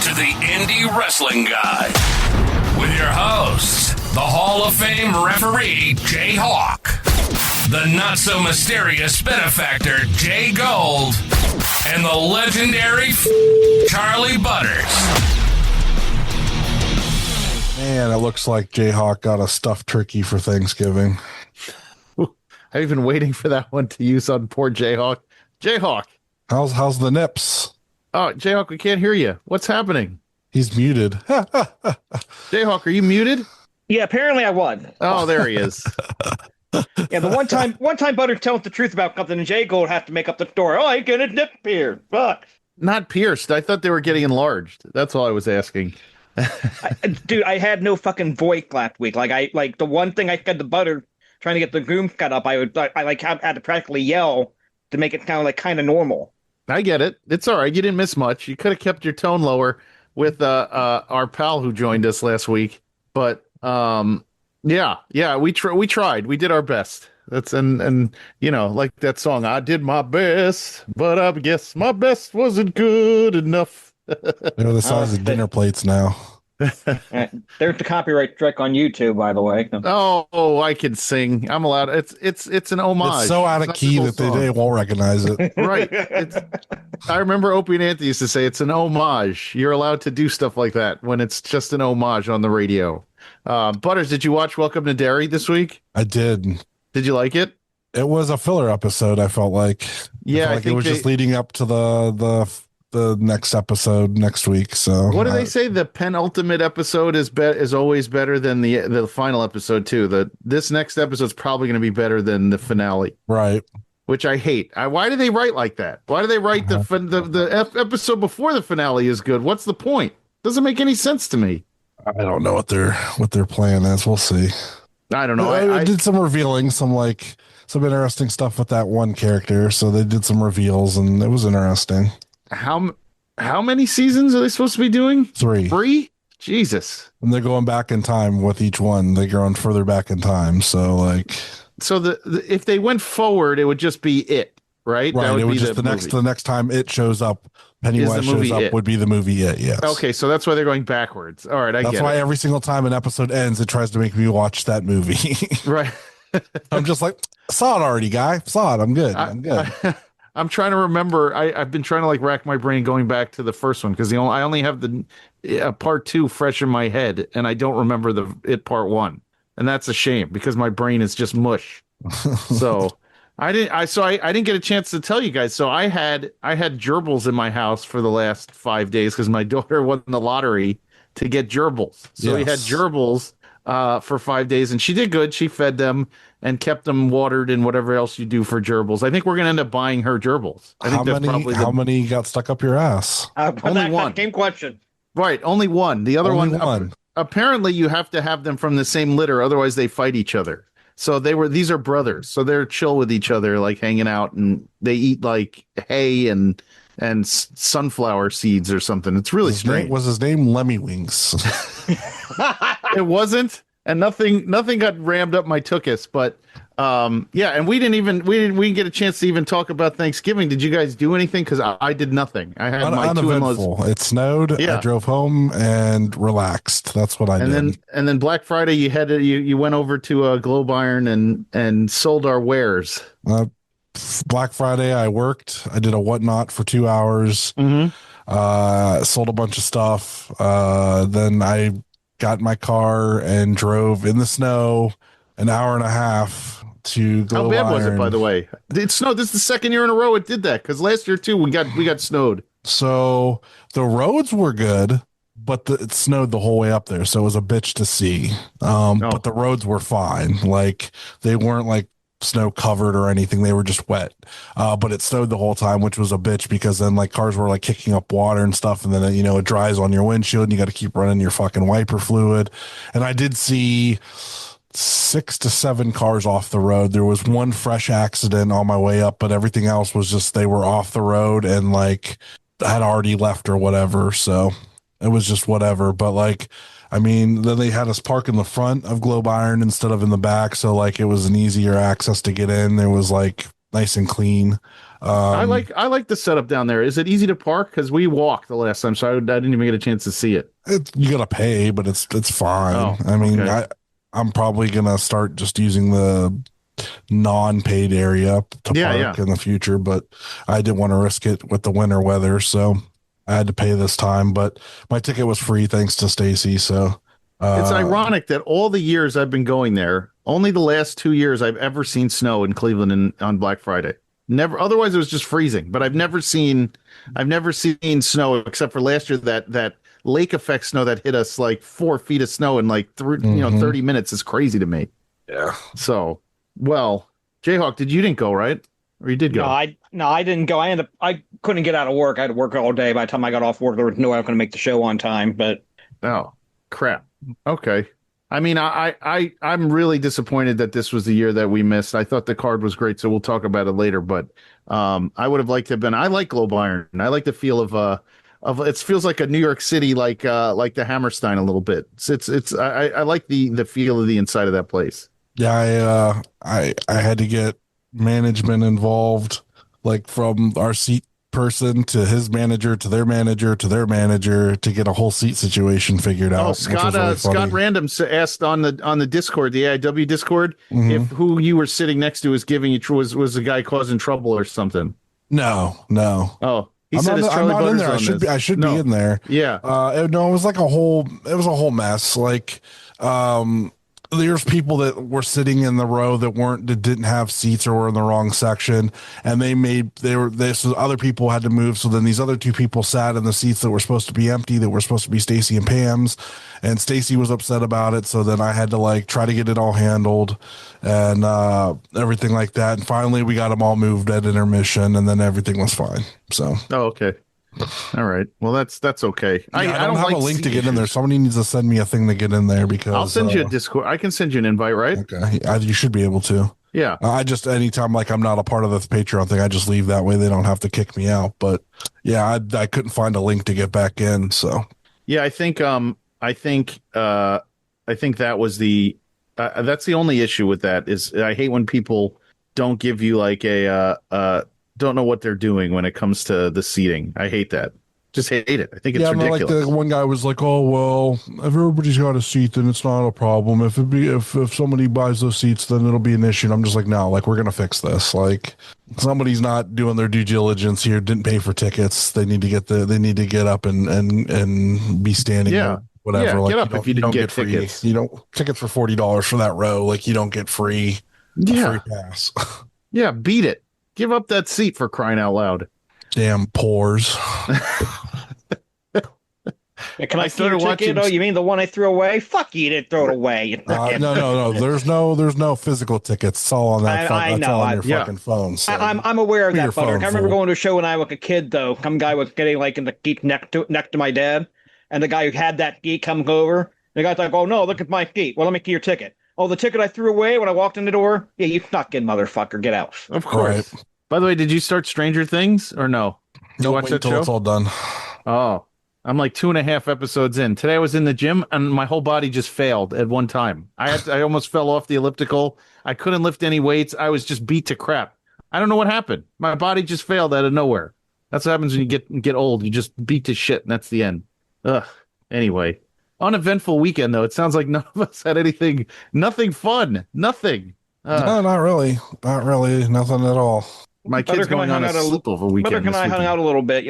to the Indie Wrestling Guy with your hosts, the Hall of Fame referee, JHawk, the not-so-mysterious benefactor, JGold, and the legendary Charly Butters. Man, it looks like JHawk got a stuffed turkey for Thanksgiving. I've been waiting for that one to use on poor JHawk. JHawk. How's the nips? Oh, JHawk, we can't hear you. What's happening? He's muted. JHawk, are you muted? Yeah, apparently I won. Oh, there he is. Yeah, the one time Butter tells the truth about something, and JGold have to make up the story. Oh, I get a nip pierced. Fuck. Not pierced. I thought they were getting enlarged. That's all I was asking. Dude, I had no fucking voice last week. Like the one thing I said to Butter, trying to get the groom cut up, I had to practically yell to make it sound like kind of normal. I get it. It's all right. You didn't miss much. You could have kept your tone lower with our pal who joined us last week. But yeah, we tried. We did our best. That's and you know, like that song, I did my best, but I guess my best wasn't good enough. They're the size of dinner plates now. There's the copyright strike on YouTube, by the way. Oh, I can sing. I'm allowed. It's an homage. It's so out of key that they won't recognize it. Right. I remember Opie and Anthony used to say it's an homage. You're allowed to do stuff like that when it's just an homage on the radio. Butters, did you watch Welcome to Derry this week? I did. Did you like it? It was a filler episode. I felt like. Yeah, I think it was just leading up to the next episode next week. So what do they say? The penultimate episode is always better than the final episode too. This next episode is probably going to be better than the finale, right? Which I hate. Why do they write like that? Why do they write the episode before the finale is good? What's the point? Doesn't make any sense to me. I don't know what their plan is. We'll see. I don't know. I did some revealing, some interesting stuff with that one character. So they did some reveals, and it was interesting. How many seasons are they supposed to be doing? 3. 3? Jesus. And they're going back in time with each one. They're going further back in time. So if they went forward, it would just be it, right? Right. It would just the next time it shows up, Pennywise shows up, would be the movie It. Yes. Okay, so that's why they're going backwards. All right, that's why every single time an episode ends, it tries to make me watch that movie. Right. I'm just like, saw it already, guy. Saw it. I'm good. I'm trying to remember. I've been trying to rack my brain going back to the first one because I only have the part 2 fresh in my head, and I don't remember the part 1, and that's a shame because my brain is just mush. So I didn't get a chance to tell you guys. So I had gerbils in my house for the last 5 days because my daughter won the lottery to get gerbils. So we had gerbils for 5 days, and she did good. She fed them and kept them watered and whatever else you do for gerbils. I think we're going to end up buying her gerbils. I think how many got stuck up your ass? Only one. Game question. Right, only one. The other one. Apparently, you have to have them from the same litter, otherwise they fight each other. So these are brothers. So they're chill with each other, hanging out, and they eat hay and sunflower seeds or something. It's really strange. Was his name Lemmy Wings? It wasn't, and nothing got rammed up my tuchus. But yeah, and we didn't get a chance to even talk about Thanksgiving. Did you guys do anything? Because I did nothing. I had my two in-laws. It snowed. Yeah. I drove home and relaxed. That's what I did. And then Black Friday, you went over to a Globe Iron and sold our wares. Black Friday, I worked. I did a whatnot for 2 hours. Mm-hmm. Sold a bunch of stuff. Then I got in my car and drove in the snow an hour and a half to Globe How bad Iron. was it, by the way? It snowed. This is the second year in a row it did that, because last year too we got snowed. So the roads were good, but it snowed the whole way up there, so it was a bitch to see. But the roads were fine. They weren't snow covered or anything. They were just wet. But it snowed the whole time, which was a bitch because then cars were kicking up water and stuff. And then, it dries on your windshield and you got to keep running your fucking wiper fluid. And I did see 6 to 7 cars off the road. There was one fresh accident on my way up, but everything else was just, they were off the road and had already left or whatever. So it was just whatever. But then they had us park in the front of Globe Iron instead of in the back. So it was an easier access to get in. There was nice and clean. I like the setup down there. Is it easy to park? Because we walked the last time, so I didn't even get a chance to see it. You gotta pay, but it's fine. Oh, I mean, okay. I'm probably gonna start just using the non-paid area to park in the future, but I didn't want to risk it with the winter weather, so I had to pay this time. But my ticket was free thanks to Stacy. So it's ironic that all the years I've been going there, only the last 2 years I've ever seen snow in Cleveland on Black Friday. Never. Otherwise, it was just freezing. But I've never seen snow except for last year. That lake effect snow that hit us like 4 feet of snow in like 30 minutes is crazy to me. Yeah. So, well, JHawk, you didn't go, right? Or you did go? No, I didn't go. I couldn't get out of work. I had to work all day. By the time I got off work, there was no way I was going to make the show on time. But oh, crap. Okay. I mean, I'm really disappointed that this was the year that we missed. I thought the card was great, so we'll talk about it later. But I would have liked to have been. I like Globe Iron. I like the feel of it feels like a New York City, like the Hammerstein a little bit. I like the feel of the inside of that place. Yeah, I had to get management involved, like from our seat person to his manager to their manager to their manager to get a whole seat situation figured out. Oh, Scott Random asked on the Discord, the AIW Discord, if who you were sitting next to was giving you was a guy causing trouble or something. No. Oh, he I'm said not in there. I should be in there. Yeah. It was like a whole mess. Like, there's people that were sitting in the row that didn't have seats or were in the wrong section, and so other people had to move. So then these other two people sat in the seats that were supposed to be empty, that were supposed to be Stacy and Pam's, and Stacy was upset about it. So then I had to like try to get it all handled and everything like that. And finally we got them all moved at intermission, and then everything was fine. So okay. All right. Well, that's okay. Yeah, I don't have a link to get in there. Somebody needs to send me a thing to get in there because I'll send you a Discord. I can send you an invite, right? Okay. You should be able to. Yeah. I just anytime like I'm not a part of the Patreon thing, I just leave that way. They don't have to kick me out. But yeah, I couldn't find a link to get back in. So yeah, I think that was that's the only issue with that is I hate when people don't give you like don't know what they're doing when it comes to the seating. I hate that. Just hate it. I think it's ridiculous. Like the one guy was like, "Oh well, if everybody's got a seat, then it's not a problem. If somebody buys those seats, then it'll be an issue." And I'm just like, "No, like we're gonna fix this. Like somebody's not doing their due diligence here. Didn't pay for tickets. They need to get up and be standing. Yeah, whatever. Yeah, like, get up if you didn't get tickets. Tickets for $40 for that row. Like you don't get free. Free pass. Yeah, beat it. Give up that seat for crying out loud. Damn pores. Can I see your ticket? Oh, you mean the one I threw away? Fuck you, didn't throw it away. No. There's no physical tickets. It's all on that. That's all on your fucking phone. So. I'm aware of that, Butter. I remember going to a show when I was a kid, though. Some guy was getting like in the geek next to my dad, and the guy who had that geek comes over. The guy's like, "Oh no, look at my geek. Well, let me see your ticket." Oh, the ticket I threw away when I walked in the door? Yeah, you snuck in, motherfucker. Get out. Of course. Right. By the way, did you start Stranger Things or no? No, watch that show? It's all done. Oh, I'm like 2.5 episodes in. Today I was in the gym and my whole body just failed at one time. I almost fell off the elliptical. I couldn't lift any weights. I was just beat to crap. I don't know what happened. My body just failed out of nowhere. That's what happens when you get old. You just beat to shit and that's the end. Ugh. Anyway. Uneventful weekend, though. It sounds like none of us had nothing fun. Nothing. No, not really. Not really. Nothing at all. My kid's going on a sleepover weekend. Butter and I hung out a little bit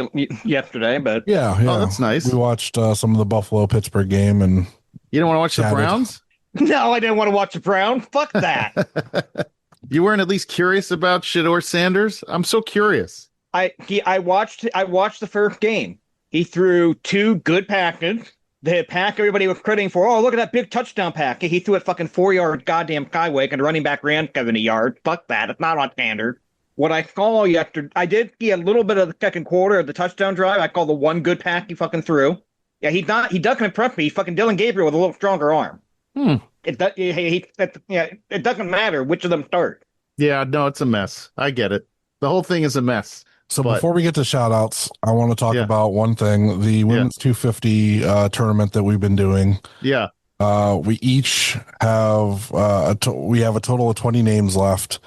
yesterday, but... Yeah. Oh, that's nice. We watched some of the Buffalo-Pittsburgh game, and... You don't want to watch the Browns? No, I didn't want to watch the Browns. Fuck that. You weren't at least curious about Shedeur Sanders? I'm so curious. I watched the first game. He threw 2 good passes. The pack everybody was crediting for, oh, look at that big touchdown pack. He threw it fucking 4-yard goddamn skyway, and the running back ran 70 yards. Fuck that. It's not on standard. What I saw yesterday, I did see a little bit of the second quarter of the touchdown drive. I call the one good pack he fucking threw. Yeah, he doesn't impress me. He's fucking Dylan Gabriel with a little stronger arm. It doesn't matter which of them start. Yeah, no, it's a mess. I get it. The whole thing is a mess. So before we get to shout outs, I want to talk about one thing, the women's 250 tournament that we've been doing. Yeah. We each have we have a total of 20 names left.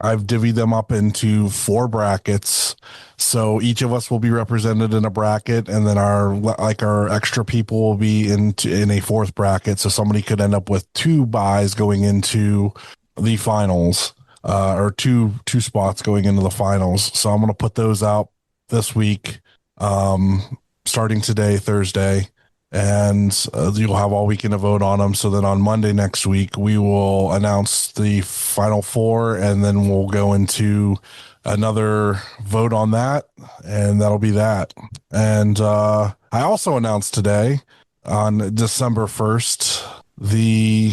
I've divvied them up into 4 brackets. So each of us will be represented in a bracket, and then our extra people will be in a 4th bracket. So somebody could end up with 2 buys going into the finals, or two spots going into the finals. So I'm going to put those out this week, starting today, Thursday. And you'll have all weekend to vote on them. So then on Monday next week, we will announce the final 4, and then we'll go into another vote on that, and that'll be that. And I also announced today, on December 1st, the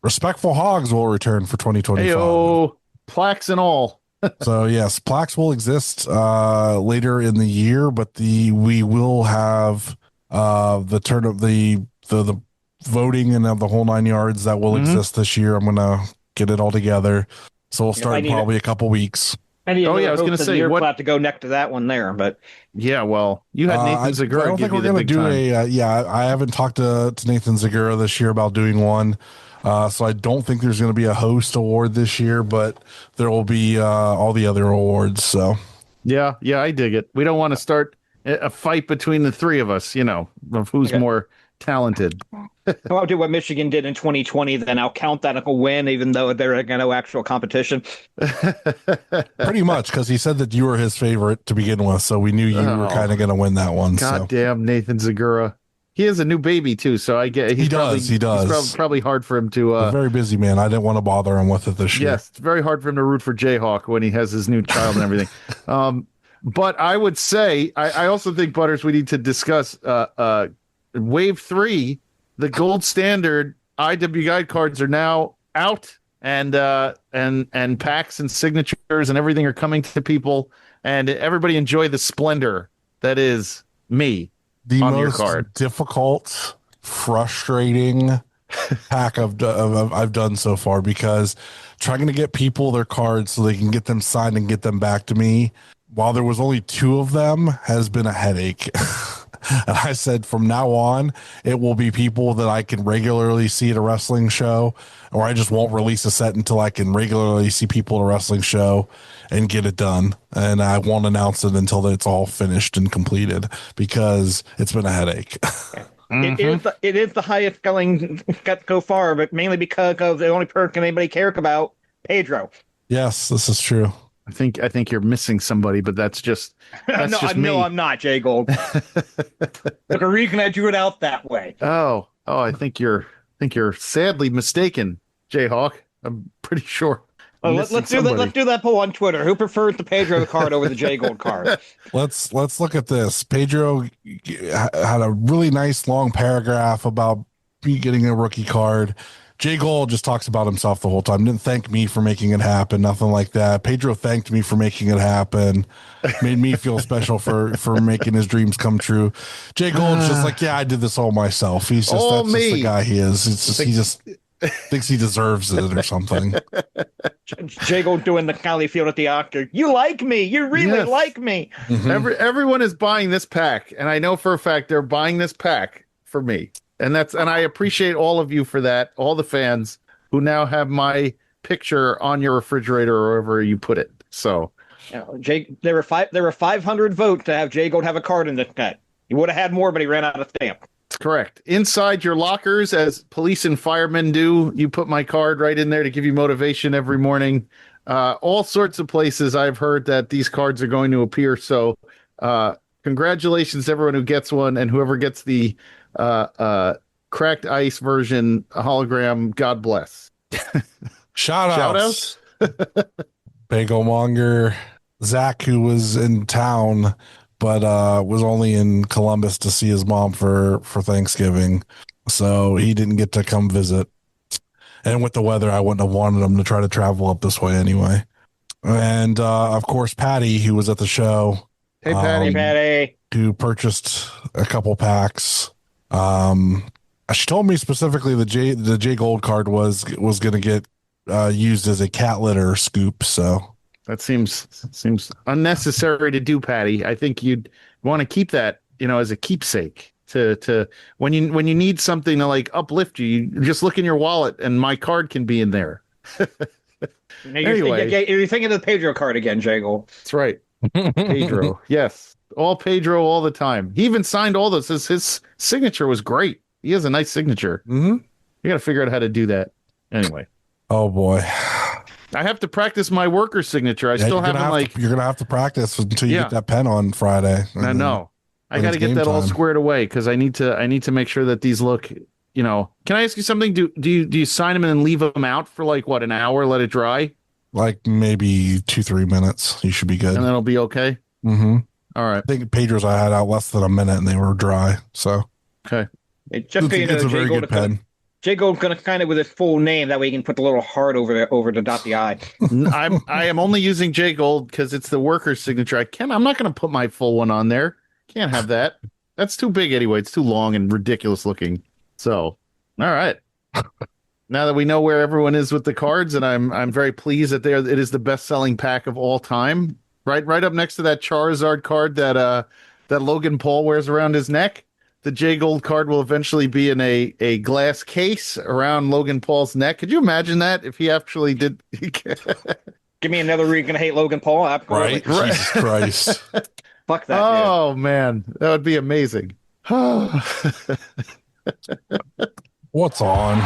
Respectful Hogs will return for 2025. Heyo, plaques and all. So yes, plaques will exist later in the year, but we will have the turn of the voting and of the whole 9 yards that will exist this year. I'm gonna get it all together, so we'll start in probably a couple weeks. I was going to say, what have to go next to that one there, but yeah, well, you had Nathan Zagura. I don't think we're going to do I haven't talked to Nathan Zagura this year about doing one. So I don't think there's going to be a host award this year, but there will be all the other awards. So yeah, I dig it. We don't want to start a fight between the 3 of us, of who's more talented. I'll do what Michigan did in 2020, then I'll count that like a win, even though there ain't no actual competition. Pretty much, because he said that you were his favorite to begin with, so we knew you were kind of going to win that one. Goddamn, Nathan Zagura. He has a new baby too, so I get he does. It's probably hard for him to. He's a very busy man. I didn't want to bother him with it this year. Yes, it's very hard for him to root for JHawk when he has his new child and everything. But I would say I also think, Butters, we need to discuss Wave 3. The gold standard IW guide cards are now out, and packs and signatures and everything are coming to people, and everybody enjoy the splendor that is me. The on most your card. Difficult, frustrating pack I've done so far, because trying to get people their cards so they can get them signed and get them back to me while there was only 2 of them has been a headache. And I said, from now on, it will be people that I can regularly see at a wrestling show, or I just won't release a set until I can regularly see people at a wrestling show and get it done. And I won't announce it until it's all finished and completed, because it's been a headache. It is the highest selling so far, but mainly because of the only person anybody cares about, Pedro. Yes, this is true. I think you're missing somebody, but that's just me. No, I'm not, JGold. Look, a reason I drew it out that way. Oh, I think you're sadly mistaken, JHawk. I'm pretty sure. Let's do that poll on Twitter. Who prefers the Pedro card over the JGold card? Let's look at this. Pedro had a really nice long paragraph about getting a rookie card. JGold just talks about himself the whole time. Didn't thank me for making it happen. Nothing like that. Pedro thanked me for making it happen. Made me feel special for making his dreams come true. JGold's just like, yeah, I did this all myself. He's just that's just the guy he is. It's just, he just thinks he deserves it or something. JGold doing the Cali Field at the Oscar. You like me. You really like me. Mm-hmm. Everyone is buying this pack, and I know for a fact they're buying this pack for me. And I appreciate all of you for that, all the fans who now have my picture on your refrigerator or wherever you put it. So, there were 500 votes to have JGold have a card in this cut. He would have had more, but he ran out of stamp. That's correct. Inside your lockers, as police and firemen do, you put my card right in there to give you motivation every morning. All sorts of places I've heard that these cards are going to appear. So, congratulations to everyone who gets one, and whoever gets the cracked ice version hologram, God bless. Shout outs. Bagel Monger Zach, who was in town but was only in Columbus to see his mom for Thanksgiving, so he didn't get to come visit. And with the weather, I wouldn't have wanted him to try to travel up this way anyway. And of course, Patty, who was at the show. Hey, Patty. Who purchased a couple packs. She told me specifically the JGold card was going to get used as a cat litter scoop. So that seems unnecessary to do, Patty. I think you'd want to keep that, as a keepsake to when you need something to like uplift you, you just look in your wallet and my card can be in there. Anyway. You're thinking of the Pedro card again, JGold. That's right. Pedro. Yes. All Pedro all the time. He even signed all those. His signature was great. He has a nice signature. Mm-hmm. You got to figure out how to do that. Anyway. Oh, boy. I have to practice my worker signature. I still haven't you're going to have to practice until you get that pen on Friday. I know. I got to get that all squared away because I need to make sure that these look, Can I ask you something? Do you sign them and then leave them out for like what, an hour, let it dry? Like maybe 2-3 minutes. You should be good. And then it'll be okay? Mm-hmm. All right. I think Pedro's I had out less than a minute and they were dry. So okay. It's a very good pen. JGold's gonna kind of with his full name, that way he can put the little heart over to dot the I. I am only using JGold because it's the worker's signature. I'm not gonna put my full one on there. Can't have that. That's too big anyway. It's too long and ridiculous looking. So, all right. Now that we know where everyone is with the cards, and I'm very pleased that it is the best selling pack of all time. Right up next to that Charizard card that Logan Paul wears around his neck. The JGold card will eventually be in a glass case around Logan Paul's neck. Could you imagine that if he actually did? Give me another reason to hate Logan Paul. Absolutely. Right. Jesus Christ. Fuck that. Oh, man. That would be amazing. What's on?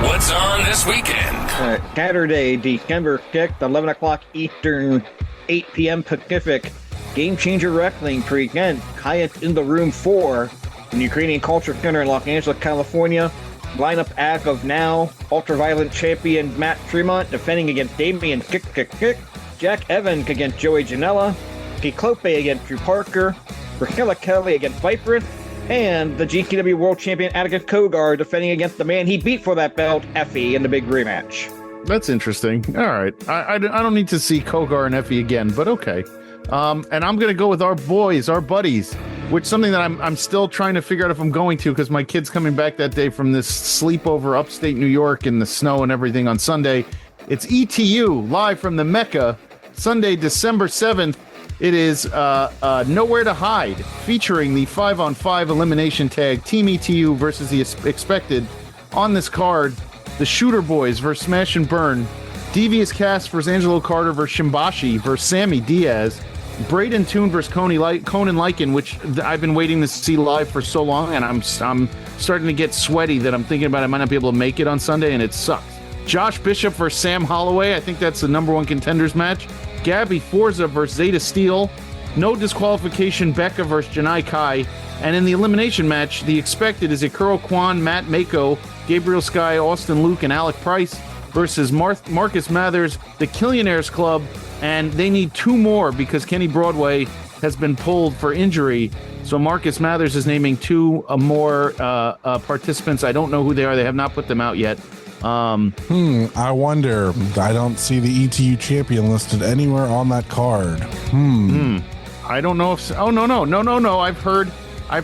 What's on this weekend? Saturday, December 6th, 11 o'clock Eastern, 8 p.m. Pacific. Game Changer Wrestling presents Highest in the Room 4 in Ukrainian Culture Center in Los Angeles, California. Lineup as of now: Ultraviolent champion Matt Tremont defending against Damian Kick. Jack Evans against Joey Janela. Kiklope against Drew Parker. Raquel Kelly against Viperus. And the GCW World Champion Atticus Kogar defending against the man he beat for that belt, Effie, in the big rematch. That's interesting. All right. I don't need to see Kogar and Effie again, but okay. And I'm going to go with our boys, our buddies, which is something that I'm still trying to figure out if I'm going to, because my kid's coming back that day from this sleepover upstate New York in the snow and everything on Sunday. It's ETU live from the Mecca, Sunday, December 7th. It is Nowhere to Hide, featuring the 5-on-5 elimination tag, Team ETU versus the Expected. On this card, the Shooter Boys versus Smash and Burn, Devious Cast versus Angelo Carter versus Shimbashi versus Sammy Diaz, Braden Toon versus Conan Lycan, which I've been waiting to see live for so long, and I'm starting to get sweaty that I'm thinking about I might not be able to make it on Sunday, and it sucks. Josh Bishop versus Sam Holloway, I think that's the number one contenders match. Gabby Forza versus Zeta Steel, no disqualification Becca versus Janai Kai, and in the elimination match, the Expected is Ikuro Kwan, Matt Mako, Gabriel Sky, Austin Luke, and Alec Price versus Marcus Mathers, the Killionaires Club, and they need two more because Kenny Broadway has been pulled for injury. So Marcus Mathers is naming two more participants. I don't know who they are. They have not put them out yet. I wonder. I don't see the ETU champion listed anywhere on that card. I don't know if. Oh no. I've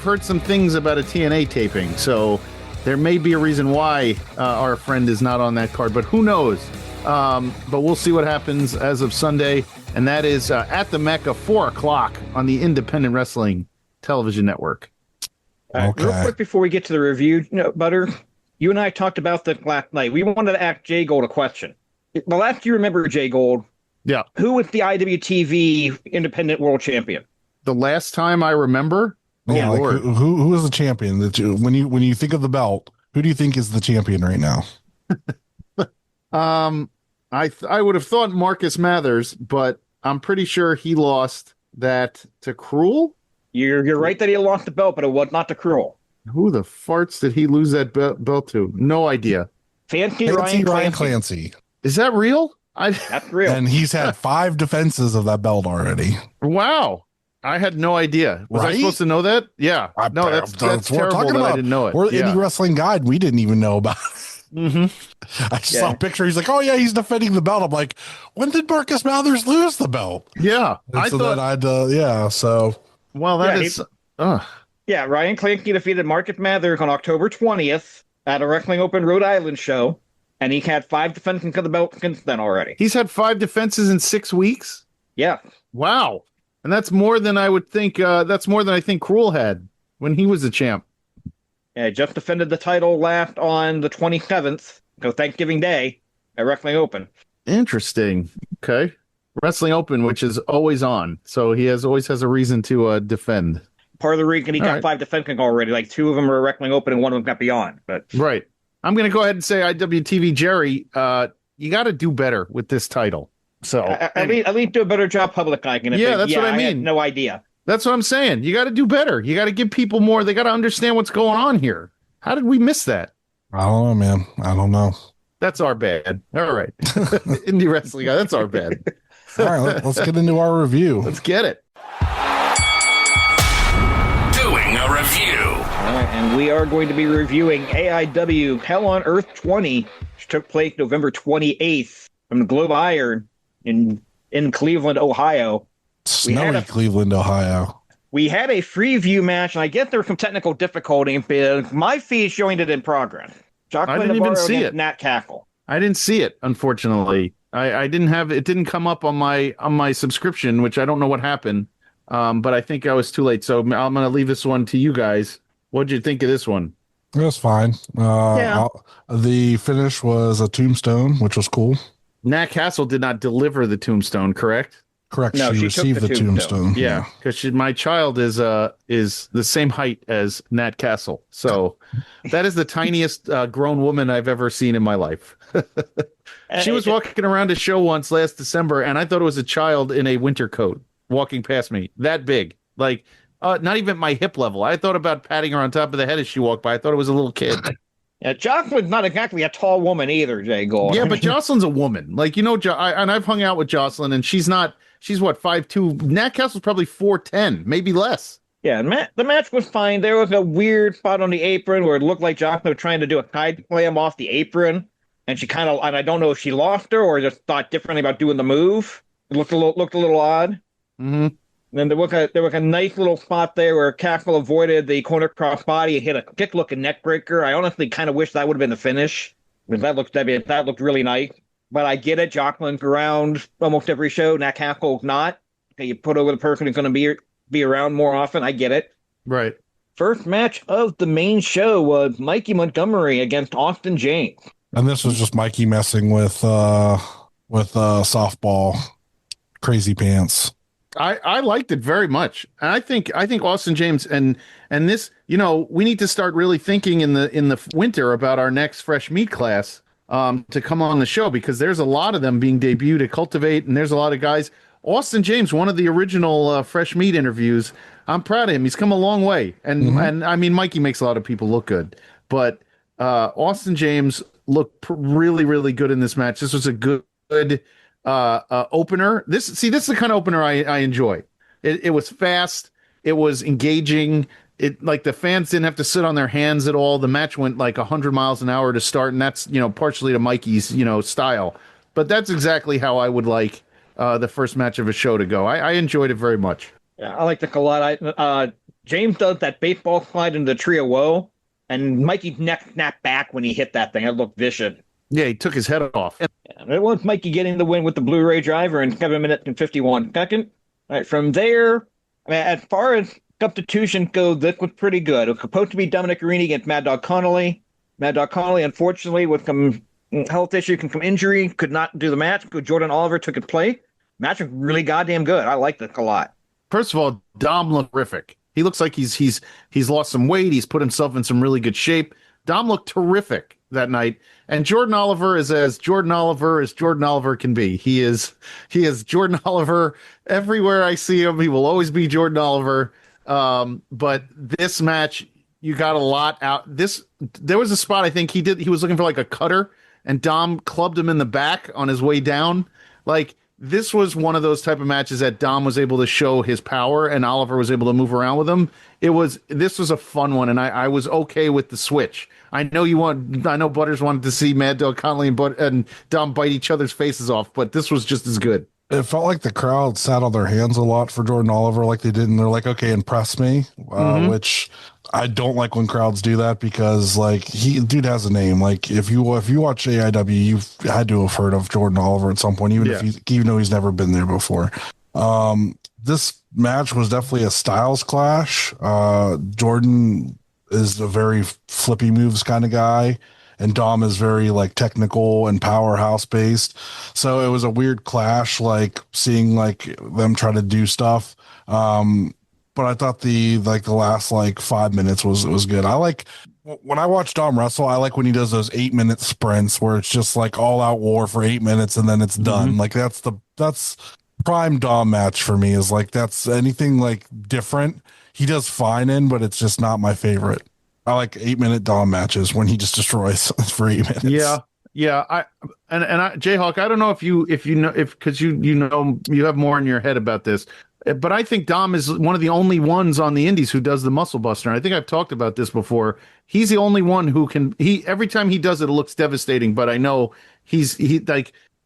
heard some things about a TNA taping, so there may be a reason why our friend is not on that card, but who knows? But we'll see what happens as of Sunday, and that is at the Mecca, 4:00 on the Independent Wrestling Television Network. Okay. Real quick before we get to the review, Butter, you and I talked about this last night. We wanted to ask JGold a question. The last you remember, JGold, yeah, who was the IWTV Independent World Champion? The last time I remember, yeah, like who is the champion? When you think of the belt, who do you think is the champion right now? I would have thought Marcus Mathers, but I'm pretty sure he lost that to Cruel. You're right that he lost the belt, but it was not to Cruel. Who the farts did he lose that belt to? No idea. Fancy Ryan Clancy. Is that real? That's real. And he's had 5 defenses of that belt already. Wow. I had no idea. Was I supposed to know that? Yeah. No, that's terrible that I didn't know it. We're Indie Wrestling Guide. We didn't even know about it. Mm-hmm. I saw a picture. He's like, oh, yeah, he's defending the belt. I'm like, when did Marcus Mathers lose the belt? Yeah. So. Well, that is. Yeah, Ryan Clancy defeated Marcus Mathers on October 20th at a Wrestling Open Rhode Island show, and he had 5 defenses of the belt since then already. He's had 5 defenses in 6 weeks? Yeah. Wow. And that's more than I would think. That's more than I think Cruel had when he was the champ. Yeah, just defended the title last on the 27th, so Thanksgiving Day. at Wrestling Open. Interesting. Okay. Wrestling Open, which is always on, so he always has a reason to defend. Part of the reason he got 5 defending already, like 2 of them are Wrestling Open and 1 of them got beyond. But right. I'm going to go ahead and say IWTV Jerry, you got to do better with this title. So at least do a better job publicizing it. Yeah, that's what I mean. I had no idea. That's what I'm saying. You got to do better. You got to give people more. They got to understand what's going on here. How did we miss that? I don't know, man. I don't know. That's our bad. All right. Indie wrestling guy. That's our bad. All right, let's get into our review. Let's get it. Doing a review. All right, and we are going to be reviewing AIW Hell on Earth 20, which took place November 28th from the Globe Iron in Cleveland, Ohio. Snowy Cleveland, Ohio. We had a free view match, and I guess there was some technical difficulty, but my feed showing it in progress. I didn't even see it. Nat Cackle. I didn't see it, unfortunately. I didn't have it. Didn't come up on my subscription, which I don't know what happened. But I think I was too late. So I'm going to leave this one to you guys. What'd you think of this one? It was fine. The finish was a tombstone, which was cool. Nat Castle did not deliver the tombstone, correct? Correct. No, she received the tombstone. Yeah, because my child is the same height as Nat Castle. So that is the tiniest grown woman I've ever seen in my life. She was walking around a show once last December, and I thought it was a child in a winter coat walking past me. That big. Like, not even my hip level. I thought about patting her on top of the head as she walked by. I thought it was a little kid. Yeah, Jocelyn's not exactly a tall woman either, JGold. Yeah, but Jocelyn's a woman. Like, and I've hung out with Jocelyn, and she's what, 5'2"? Nat Castle's probably 4'10", maybe less. Yeah, the match was fine. There was a weird spot on the apron where it looked like Jocelyn was trying to do a side slam off the apron, and she and I don't know if she lost her or just thought differently about doing the move. It looked a little odd. Mm-hmm. And then there was a nice little spot there where Castle avoided the corner cross body and hit a kick-looking neck breaker. I honestly kind of wish that would have been the finish, because that looked really nice. But I get it. Jocelyn's around almost every show. Nat Castle's not. Okay, you put over the person who's going to be around more often. I get it. Right. First match of the main show was Mikey Montgomery against Austin James. And this was just Mikey messing with softball crazy pants. I liked it very much. And I think Austin James and this, we need to start really thinking in the winter about our next fresh meat class to come on the show, because there's a lot of them being debuted at Cultivate, and there's a lot of guys. Austin James, one of the original fresh meat interviews. I'm proud of him. He's come a long way. And and I mean, Mikey makes a lot of people look good, but Austin James looked really, really good in this match. This was a good opener. This is the kind of opener I enjoy. It was fast. It was engaging. It, like, the fans didn't have to sit on their hands at all. The match went like 100 miles an hour to start, and that's partially to Mikey's style. But that's exactly how I would like the first match of a show to go. I enjoyed it very much. Yeah, I liked it a lot. James does that baseball slide into the tree of woe, and Mikey's neck snapped back when he hit that thing. It looked vicious. Yeah, he took his head off. Yeah, it was Mikey getting the win with the Blu-ray driver in 7 minutes and 51 seconds. All right, from there, as far as substitution goes, this was pretty good. It was supposed to be Dominic Arini against Mad Dog Connolly. Mad Dog Connolly, unfortunately, with some health issues and some injury, could not do the match. Jordan Oliver took its place. Match was really goddamn good. I liked it a lot. First of all, Dom looked terrific. He looks like he's lost some weight. He's put himself in some really good shape. Dom looked terrific that night. And Jordan Oliver is as Jordan Oliver can be. He is Jordan Oliver everywhere I see him. He will always be Jordan Oliver. But this match, you got a lot out. There was a spot I think he was looking for like a cutter, and Dom clubbed him in the back on his way down. Like, this was one of those type of matches that Dom was able to show his power, and Oliver was able to move around with him. This was a fun one, and I was okay with the switch. I know Butters wanted to see Mad Dog Connolly and Dom bite each other's faces off, but this was just as good. It felt like the crowd sat on their hands a lot for Jordan Oliver, like they did, and they're like, okay, impress me, which I don't like when crowds do that, because like dude has a name. Like, if you watch AIW, you've had to have heard of Jordan Oliver at some point, even though he's never been there before. This match was definitely a styles clash. Jordan is a very flippy moves kind of guy, and Dom is very like technical and powerhouse based. So it was a weird clash, like seeing like them try to do stuff. But I thought the last like 5 minutes was good. I like when I watch Dom wrestle, I like when he does those 8-minute sprints where it's just like all out war for 8 minutes and then it's done. Like that's prime Dom match for me. Is like, that's anything like different he does fine in, but it's just not my favorite. I like 8-minute Dom matches when he just destroys for 8 minutes. Yeah. I JHawk, I don't know if you know, because you have more in your head about this, but I think Dom is one of the only ones on the indies who does the muscle buster. And I think I've talked about this before. He's the only one who can, every time he does it, it looks devastating, but I know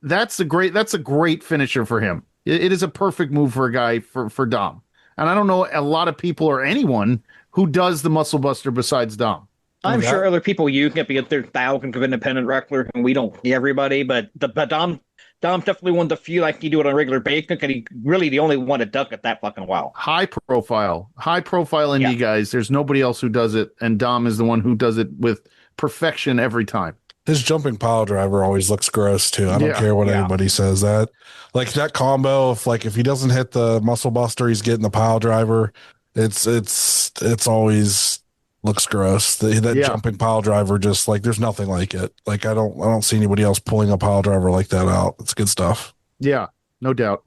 that's a great finisher for him. It is a perfect move for a guy for Dom. And I don't know a lot of people or anyone who does the muscle buster besides Dom. I'm sure other people use it because they're thousands of independent wrestlers and we don't see everybody, but Dom's definitely one of the few like you do it on a regular basis, and he's really the only one to duck it that fucking well. High profile indie guys. There's nobody else who does it, and Dom is the one who does it with perfection every time. His jumping pile driver always looks gross too. I don't care what anybody says. That like that combo, if he doesn't hit the muscle buster, he's getting the pile driver. It's always looks gross. That jumping pile driver, just like there's nothing like it. Like I don't see anybody else pulling a pile driver like that out. It's good stuff. Yeah, no doubt.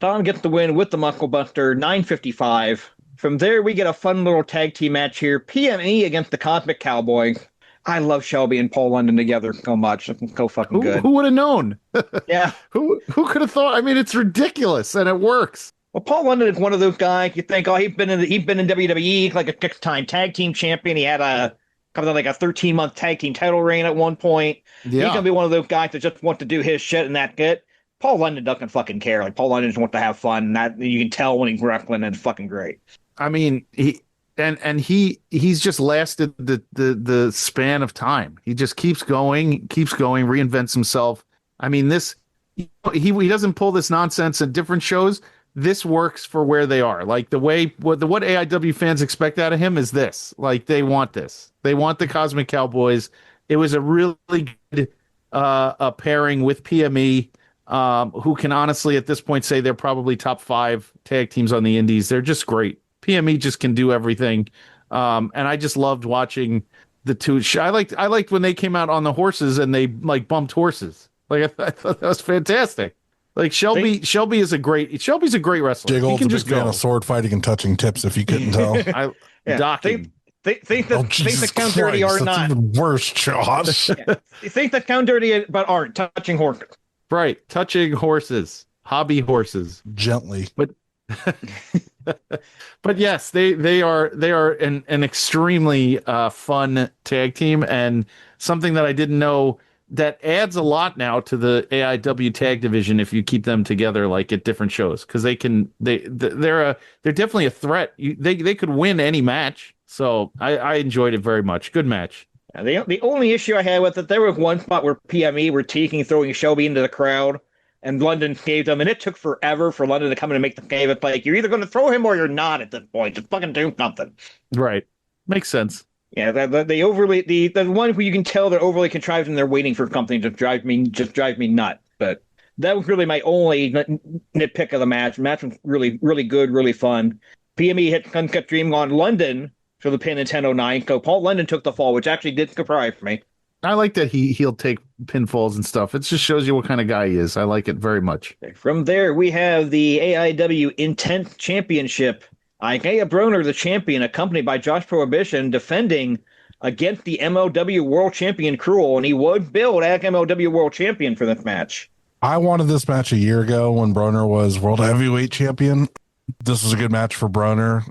Dom gets the win with the muscle buster, 9:55. From there, we get a fun little tag team match here. PME against the Cosmic Cowboy. I love Shelby and Paul London together so much. It's so fucking good. Who would have known? Yeah. Who could have thought? I mean, it's ridiculous, and it works. Well, Paul London is one of those guys you think, he's been in WWE, like a 6-time tag team champion. He had a 13-month tag team title reign at one point. Yeah. He's gonna be one of those guys that just want to do his shit and that's it. Paul London doesn't fucking care. Like Paul London just wants to have fun. And that you can tell when he's wrestling, and it's fucking great. I mean, he's just lasted the span of time. He just keeps going, reinvents himself. I mean, he doesn't pull this nonsense at different shows. This works for where they are. Like what AIW fans expect out of him is this. Like they want this. They want the Cosmic Cowboys. It was a really good pairing with PME, who can honestly at this point say they're probably top 5 tag teams on the indies. They're just great. PME just can do everything. And I just loved watching the two. I liked when they came out on the horses and they like bumped horses. Like I thought that was fantastic. Like Shelby's a great wrestler. JGold's a big fan of sword fighting and touching tips, if you couldn't tell. Docking. Think that count dirty or not. Even worse, Josh. Think that count dirty but aren't touching horses. Right. Touching horses. Hobby horses. Gently. But yes, they are an extremely fun tag team, and something that I didn't know that adds a lot now to the AIW tag division if you keep them together like at different shows, because they're definitely a threat. They could win any match, so I enjoyed it very much. Good match. The only issue I had with it, there was one spot where PME were throwing Shelby into the crowd, and London saved him, and it took forever for London to come in and make the save. It's like, you're either going to throw him or you're not at this point. Just fucking do something. Right. Makes sense. Yeah, the one where you can tell they're overly contrived and they're waiting for something to drive me nuts. But that was really my only nitpick of the match. The match was really, really good, really fun. PME hit Sunset Dream on London for the pin in 10:09. So Paul London took the fall, which actually did surprise me. I like that he'll take pinfalls and stuff. It just shows you what kind of guy he is. I like it very much. From there, we have the AIW Intent Championship. Isaiah Broner, the champion, accompanied by Josh Prohibition, defending against the MLW World Champion Cruel, and he was billed as MLW World Champion for this match. I wanted this match a year ago when Broner was World Heavyweight Champion. This was a good match for Broner.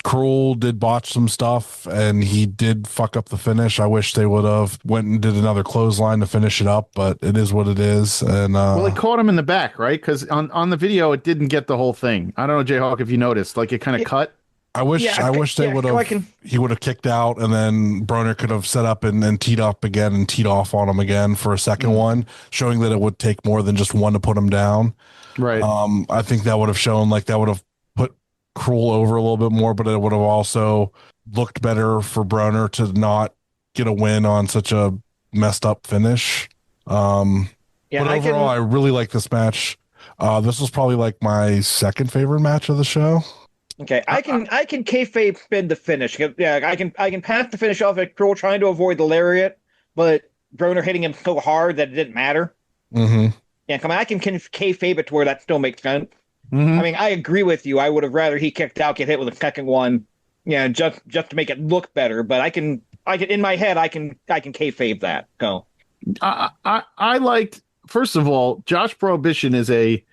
Cruel did botch some stuff, and he did fuck up the finish. I wish they would have went and did another clothesline to finish it up, but it is what it is. And well, it caught him in the back, right? Because on the video, it didn't get the whole thing. I don't know, Jayhawk, if you noticed, like it kind of cut. I wish they would have. He would have kicked out, and then Broner could have set up and teed up again and teed off on him again for a second one, showing that it would take more than just one to put him down. Right. I think that would have shown, like, that would have put Cruel over a little bit more, but it would have also looked better for Broner to not get a win on such a messed up finish. But overall, I really like this match. This was probably like my second favorite match of the show. Okay, I can kayfabe spin the finish. Yeah, I can pass the finish off at Cruel trying to avoid the lariat, but Broner hitting him so hard that it didn't matter. Mm-hmm. Yeah, come on, I can kayfabe it to where that still makes sense. Mm-hmm. I mean, I agree with you. I would have rather he kicked out, get hit with a second one, yeah, just to make it look better. But I can in my head, I can kayfabe that. Go. I liked, first of all, Josh Prohibition is a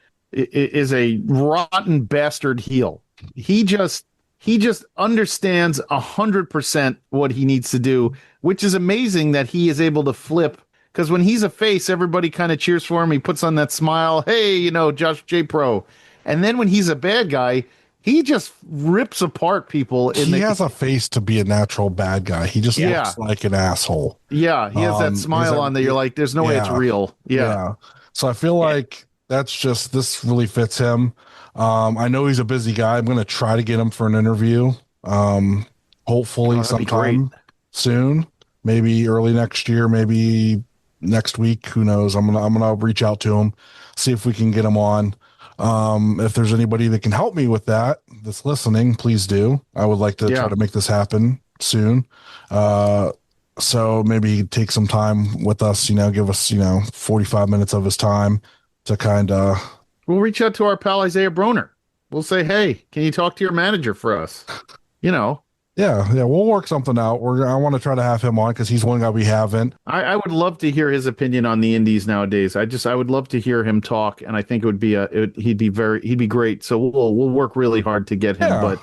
rotten bastard heel. He just understands 100% what he needs to do, which is amazing that he is able to flip. Because when he's a face, everybody kind of cheers for him. He puts on that smile. Hey, Josh J Pro. And then when he's a bad guy, he just rips apart people. He has a face to be a natural bad guy. He just looks like an asshole. Yeah, he has that smile on that you're like, there's no way it's real. Yeah. So I feel like this really fits him. I know he's a busy guy. I'm going to try to get him for an interview. Hopefully sometime soon, maybe early next year, maybe next week. Who knows? I'm gonna reach out to him, see if we can get him on. If there's anybody that can help me with that's listening, please do. I would like to try to make this happen soon. So maybe he'd take some time with us, give us, 45 minutes of his time to kind of. We'll reach out to our pal Isaiah Broner. We'll say, hey, can you talk to your manager for us? Yeah, we'll work something out. I want to try to have him on because he's one guy we haven't. I would love to hear his opinion on the indies nowadays. I would love to hear him talk, and I think it would be he'd be great. So we'll work really hard to get him.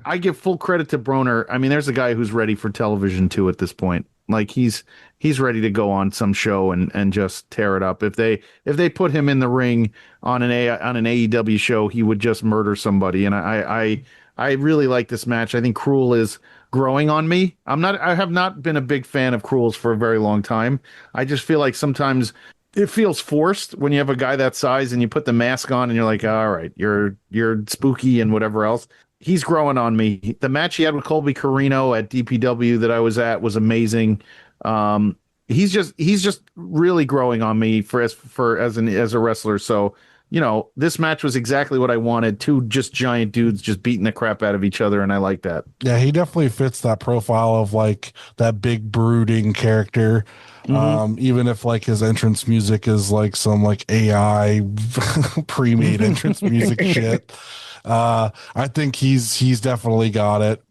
I give full credit to Broner. I mean, there's a guy who's ready for television too at this point. Like he's ready to go on some show and just tear it up. If they put him in the ring on an AEW show, he would just murder somebody. And I really like this match. I think Cruel is growing on me. I have not been a big fan of Cruel's for a very long time. I just feel like sometimes it feels forced when you have a guy that size and you put the mask on and you're like, all right, you're spooky and whatever else. He's growing on me. The match he had with Colby Carino at DPW that I was at was amazing. He's just really growing on me as a wrestler. So, this match was exactly what I wanted. Two just giant dudes just beating the crap out of each other, and I like that. Yeah, he definitely fits that profile of like that big brooding character. Mm-hmm. Even if like his entrance music is like some like AI pre-made entrance music shit. I think he's definitely got it.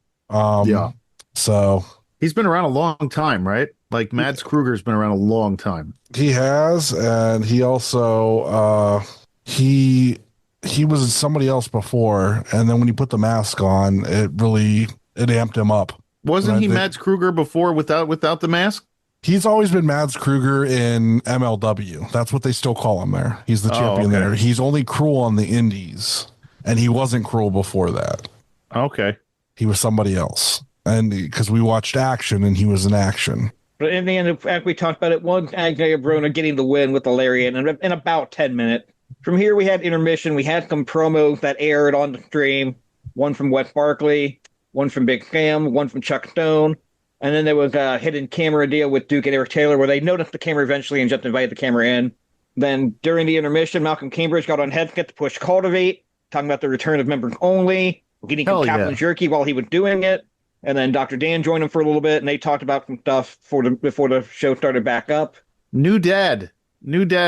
So he's been around a long time, right? Like Mads Kruger's been around a long time. He has, and he also he was somebody else before, and then when he put the mask on, it amped him up. Wasn't he Mads Kruger before without the mask? He's always been Mads Kruger in MLW. That's what they still call him there. He's the champion there. He's only Cruel on the indies, and he wasn't Cruel before that. Okay. He was somebody else. And because we watched Action, and he was in Action. But in the end, in fact, we talked about it. One Isaiah Broner getting the win with the lariat in about 10 minutes. From here, we had intermission. We had some promos that aired on the stream. One from Wes Barkley, one from Big Sam, one from Chuck Stone. And then there was a hidden camera deal with Duke and Eric Taylor where they noticed the camera eventually and just invited the camera in. Then during the intermission, Malcolm Cambridge got on headset to push Cultivate, talking about the return of members only, getting some Captain Jerky while he was doing it. And then Dr. Dan joined him for a little bit, and they talked about some stuff before the show started back up. New dad,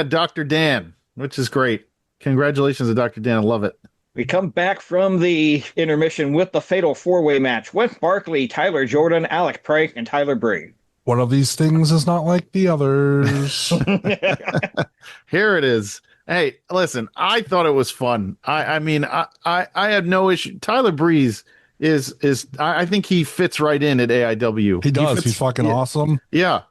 Dr. Dan, which is great. Congratulations to Dr. Dan. I love it. We come back from the intermission with the fatal four-way match. Wes Barkley, Tyler Jordan, Alec Price, and Tyler Bray. One of these things is not like the others. Here it is. Hey, listen, I thought it was fun. I mean, I had no issue. Tyler Breeze is I think he fits right in at AIW. He does. He's fucking awesome. Yeah.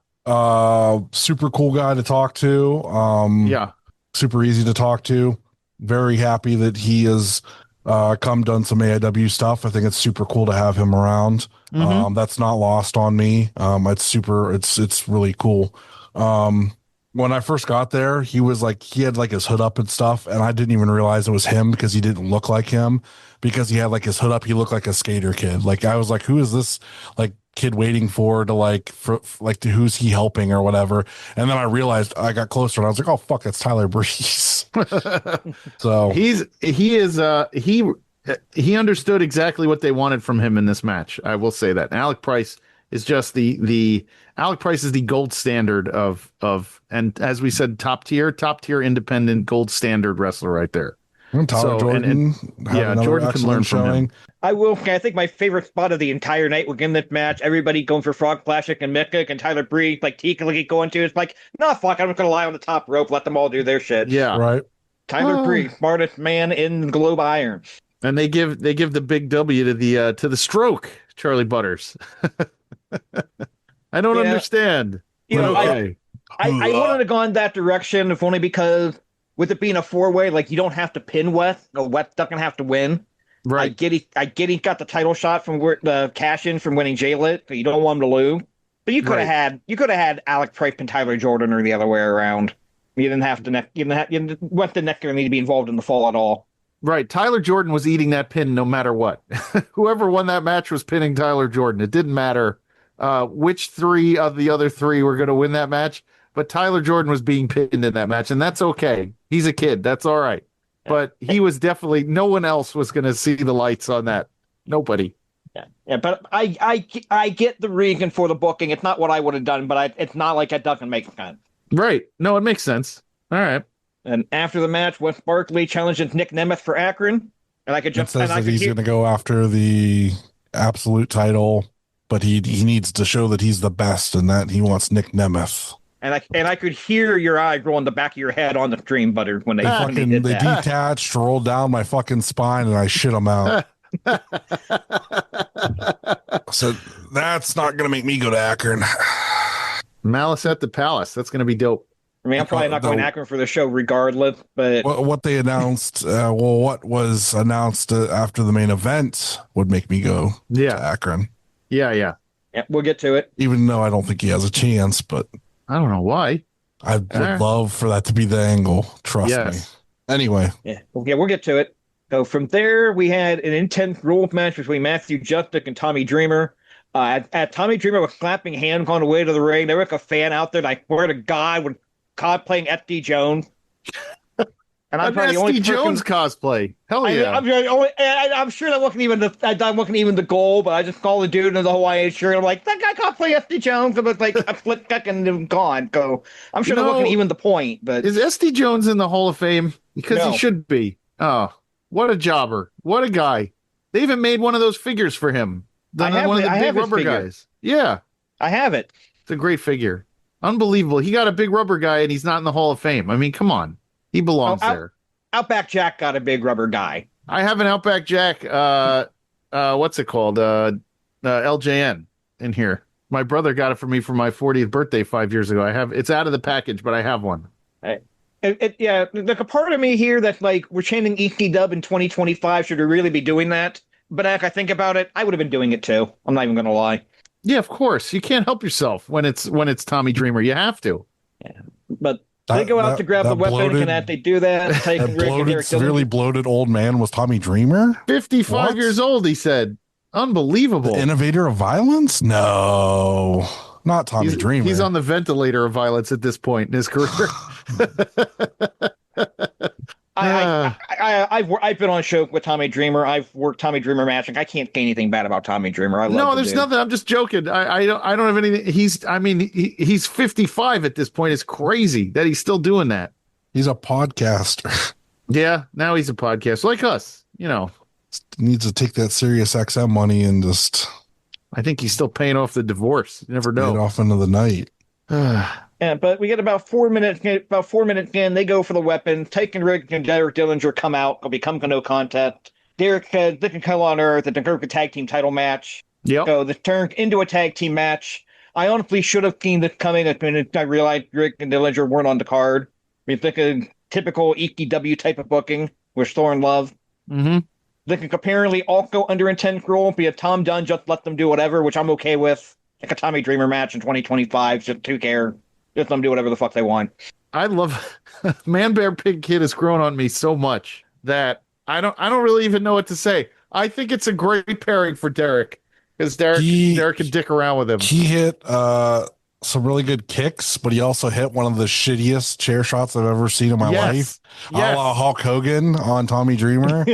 Super cool guy to talk to. Super easy to talk to. Very happy that he has done some AIW stuff. I think it's super cool to have him around. Mm-hmm. That's not lost on me. It's really cool. When I first got there, he had like his hood up and stuff, and I didn't even realize it was him because he didn't look like him, because he had like his hood up. He looked like a skater kid. Like I was like, who is this like kid waiting for to like to who's he helping or whatever. And then I realized I got closer and I was like, oh fuck, it's Tyler Breeze. So he understood exactly what they wanted from him in this match. I will say that. Alec Price is just the Alec Price is the gold standard of and as we said, top tier independent gold standard wrestler right there. Tyler Jordan. Jordan can learn from him. I think my favorite spot of the entire night within this match, everybody going for Frog Classic and Mick and Tyler Breeze, like Tika going to, it's like, nah, fuck, I'm just going to lie on the top rope, let them all do their shit. Yeah. Right. Tyler Breeze, smartest man in Globe Iron. And they give the big W to the stroke, Charly Butters. I don't understand. You know, I wanted to go in that direction, if only because with it being a 4-way, like you don't have to pin West. No, West's not gonna have to win. Right. I get he got the title shot from the cash in from winning J-Lit, so you don't want him to lose. But you could have had Alec Price and Tyler Jordan or the other way around. You didn't have to you didn't want the neck need to be involved in the fall at all. Right. Tyler Jordan was eating that pin no matter what. Whoever won that match was pinning Tyler Jordan. It didn't matter which three of the other three were going to win that match, but Tyler Jordan was being pinned in that match, and that's okay. He's a kid. That's all right. But he was definitely, no one else was going to see the lights on that. Nobody. Yeah, but I get the reason for the booking. It's not what I would have done, but it's not like it doesn't make sense. Right. No, it makes sense. All right. And after the match, Wes Barkley challenges Nick Nemeth for Akron. And I could just says that he's going to go after the absolute title, but he needs to show that he's the best and that he wants Nick Nemeth. And I could hear your eye roll in the back of your head on the stream, Butter, when they they detached, rolled down my fucking spine, and I shit them out. So that's not going to make me go to Akron. Malice at the Palace. That's going to be dope. I mean, I'm probably not going to Akron for the show regardless, but what they announced, what was announced after the main event would make me go to Akron. Yeah, we'll get to it. Even though I don't think he has a chance, but I don't know why. I would love for that to be the angle. Trust me. Anyway. Yeah, we'll get to it. So from there, we had an intense rules match between Matthew Justick and Tommy Dreamer. At Tommy Dreamer was clapping hands on the way to the ring. There was a fan out there, like, swear to God, with cosplaying SD Jones. And I'm probably the only Jones cosplay. Hell yeah! I'm sure that wasn't even the goal, but I just called the dude in the Hawaiian shirt. I'm like, that guy cosplay SD Jones. It was like a split second and gone. So I'm sure that wasn't even the point. But is SD Jones in the Hall of Fame? Because he should be. Oh, what a jobber! What a guy! They even made one of those figures for him. One of the big rubber guys. Yeah, I have it. It's a great figure. Unbelievable. He got a big rubber guy, and he's not in the Hall of Fame. I mean, come on. He belongs there. Outback Jack got a big rubber guy. I have an Outback Jack, what's it called? LJN in here. My brother got it for me for my 40th birthday 5 years ago. It's out of the package, but I have one. There's a part of me here that's like, we're changing ECW in 2025. Should we really be doing that? But as I think about it, I would have been doing it too. I'm not even going to lie. Yeah, of course. You can't help yourself when it's Tommy Dreamer. You have to. Yeah, but they go out to grab the weapon, and they do that. Severely bloated old man was Tommy Dreamer? 55 years old, he said. Unbelievable. The innovator of violence? No, not Tommy Dreamer. He's on the ventilator of violence at this point in his career. I've been on show with Tommy Dreamer. I've worked Tommy Dreamer matching. I can't say anything bad about Tommy Dreamer. There's nothing. I'm just joking. I don't have anything. He's 55 at this point. It's crazy that he's still doing that. He's a podcaster. Yeah, now he's a podcaster like us. You know, needs to take that Sirius XM money and just. I think he's still paying off the divorce. You never know. Get off into the night. Yeah, but we get about 4 minutes. About 4 minutes in, they go for the weapon. Tyson Rick and Derek Dillinger come out. It'll become no contest. Derek says they can come on Earth at the Gurkha Tag Team title match. Yep. So this turned into a tag team match. I honestly should have seen this coming. I realized Rick and Dillinger weren't on the card. I mean, think a typical ECW type of booking with Thorne Love. Mm-hmm. They can apparently all go under intense rule. Be a Tom Dunn just let them do whatever, which I'm okay with. Like a Tommy Dreamer match in 2025, just who care? Just let them do whatever the fuck they want. I love Man Bear Pig Kid has grown on me so much that I don't really even know what to say. I think it's a great pairing for Derek. because Derek can dick around with him. He hit some really good kicks, but he also hit one of the shittiest chair shots I've ever seen in my life. Yes. A la Hulk Hogan on Tommy Dreamer.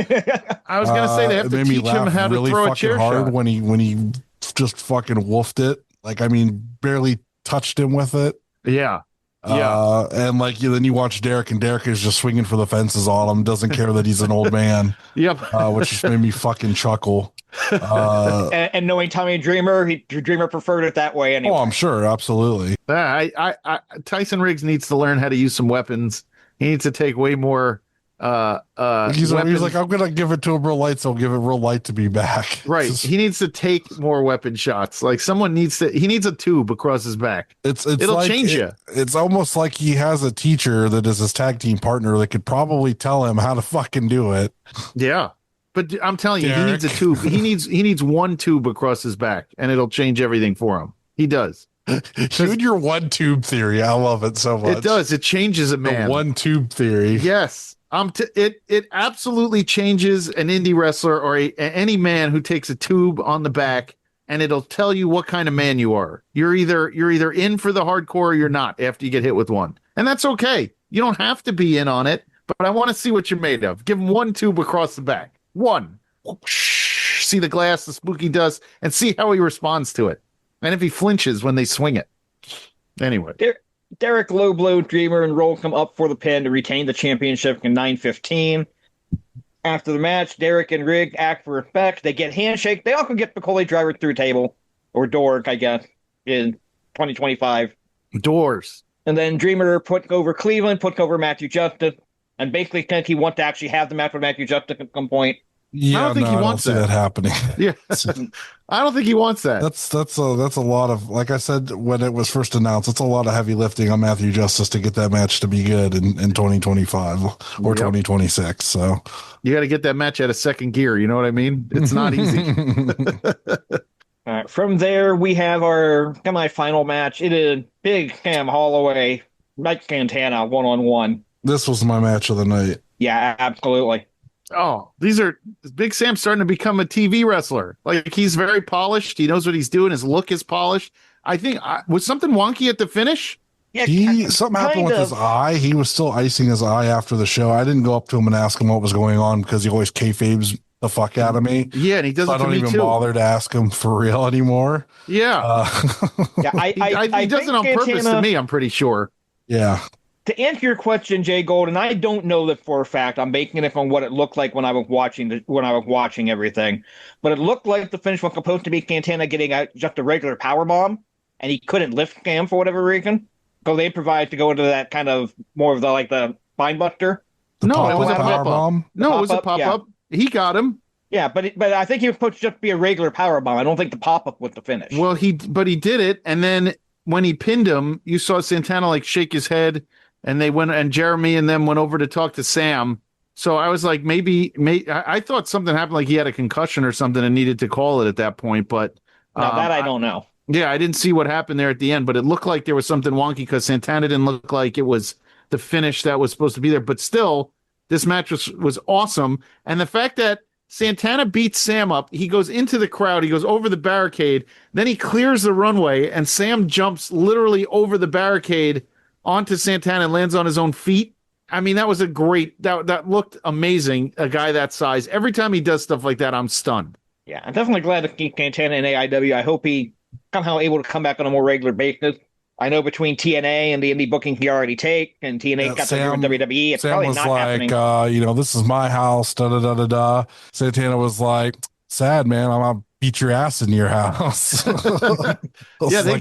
I was gonna say they have to teach him how to really throw a chair hard shot when he just fucking woofed it. Like, I mean, barely touched him with it. Yeah. And like then you watch Derek, and Derek is just swinging for the fences on him, doesn't care that he's an old man. Yep. Which just made me fucking chuckle. And knowing Tommy Dreamer, Dreamer preferred it that way anyway. Oh, I'm sure, absolutely. Tyson Riggs needs to learn how to use some weapons. He needs to take way more. He's like, I'm gonna give it to him real light, so I'll give it real light to be back. Right. He needs to take more weapon shots. Like someone needs to. He needs a tube across his back. It'll like, change you. It's almost like he has a teacher that is his tag team partner that could probably tell him how to fucking do it. Yeah. But I'm telling you, he needs a tube. He needs one tube across his back, and it'll change everything for him. He does. You and your one tube theory, I love it so much. It does. It changes a man. The one tube theory. Yes. It absolutely changes an indie wrestler or any man who takes a tube on the back, and it'll tell you what kind of man you are. You're either in for the hardcore or you're not after you get hit with one, and that's okay. You don't have to be in on it, but I want to see what you're made of. Give him one tube across the back. One. See the glass, the spooky dust, and see how he responds to it, and if he flinches when they swing it. Anyway. Derek low blow Dreamer and rolled him up for the pin to retain the championship in 9:15. After the match, Derek and Rig act for respect. They get handshake. They also get Piccoli driver through table, or door, I guess, in 2025. Doors. And then Dreamer put over Cleveland, put over Matthew Justice, and basically said he wants to actually have the match with Matthew Justice at some point. Yeah, I don't think he wants that happening. Yeah, I don't think he wants that. That's a lot of, like I said when it was first announced, it's a lot of heavy lifting on Matthew Justice to get that match to be good in 2025 or 2026. So you got to get that match at a second gear. You know what I mean? It's not easy. All right, from there we have our semi-final match. It is Big Sam Holloway, Mike Santana, 1-on-1. This was my match of the night. Yeah, absolutely. Oh, Big Sam's starting to become a TV wrestler. Like, he's very polished. He knows what he's doing. His look is polished. I think was something wonky at the finish. Yeah, something happened with his eye. He was still icing his eye after the show. I didn't go up to him and ask him what was going on because he always kayfabes the fuck out of me. Yeah, and he does. So I don't even bother to ask him for real anymore. Yeah, he does it on purpose to me. I'm pretty sure. Yeah. To answer your question, JGold, and I don't know that for a fact. I'm making it from what it looked like when I was watching everything. But it looked like the finish was supposed to be Santana getting out just a regular power bomb, and he couldn't lift Cam for whatever reason. So they provided to go into that kind of more of the spine buster. No, it was a pop up. No, it was a pop up. He got him. Yeah, but I think he was supposed to just be a regular power bomb. I don't think the pop up was the finish. Well, he did it, and then when he pinned him, you saw Santana like shake his head. And they went, and Jeremy and them went over to talk to Sam. So I was like, maybe I thought something happened, like he had a concussion or something and needed to call it at that point. But that I don't know. Yeah, I didn't see what happened there at the end, but it looked like there was something wonky because Santana didn't look like it was the finish that was supposed to be there. But still, this match was awesome. And the fact that Santana beats Sam up, he goes into the crowd, he goes over the barricade, then he clears the runway, and Sam jumps literally over the barricade onto Santana and lands on his own feet. I mean, that was that looked amazing, a guy that size. Every time he does stuff like that, I'm stunned. Yeah, I'm definitely glad to keep Santana in AIW. I hope he somehow able to come back on a more regular basis. I know between TNA and the indie booking he already take, and TNA got to do with WWE, it's probably not happening. This is my house, da-da-da-da-da. Santana was like, sad, man, I'm gonna beat your ass in your house. Yeah, they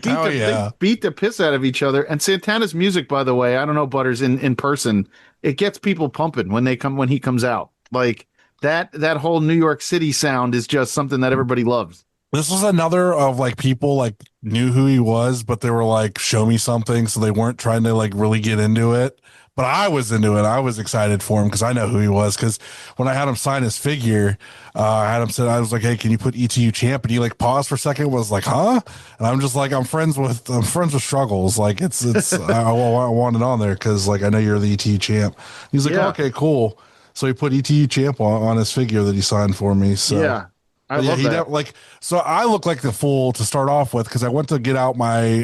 beat the piss out of each other. And Santana's music, by the way, I don't know, Butters, in person, it gets people pumping when he comes out. Like that whole New York City sound is just something that everybody loves. This was another of like people like knew who he was, but they were like, show me something. So they weren't trying to like really get into it. But I was into it. I was excited for him because I know who he was. Because when I had him sign his figure, I was like, "Hey, can you put ETU champ?" And he like paused for a second, was like, "Huh?" And I'm just like, "I'm friends with Struggles. Like it's I want it on there because like I know you're the ETU champ." He's like, "Okay, cool." So he put ETU champ on his figure that he signed for me. So yeah. I But love that. So I look like the fool to start off with because I went to get out my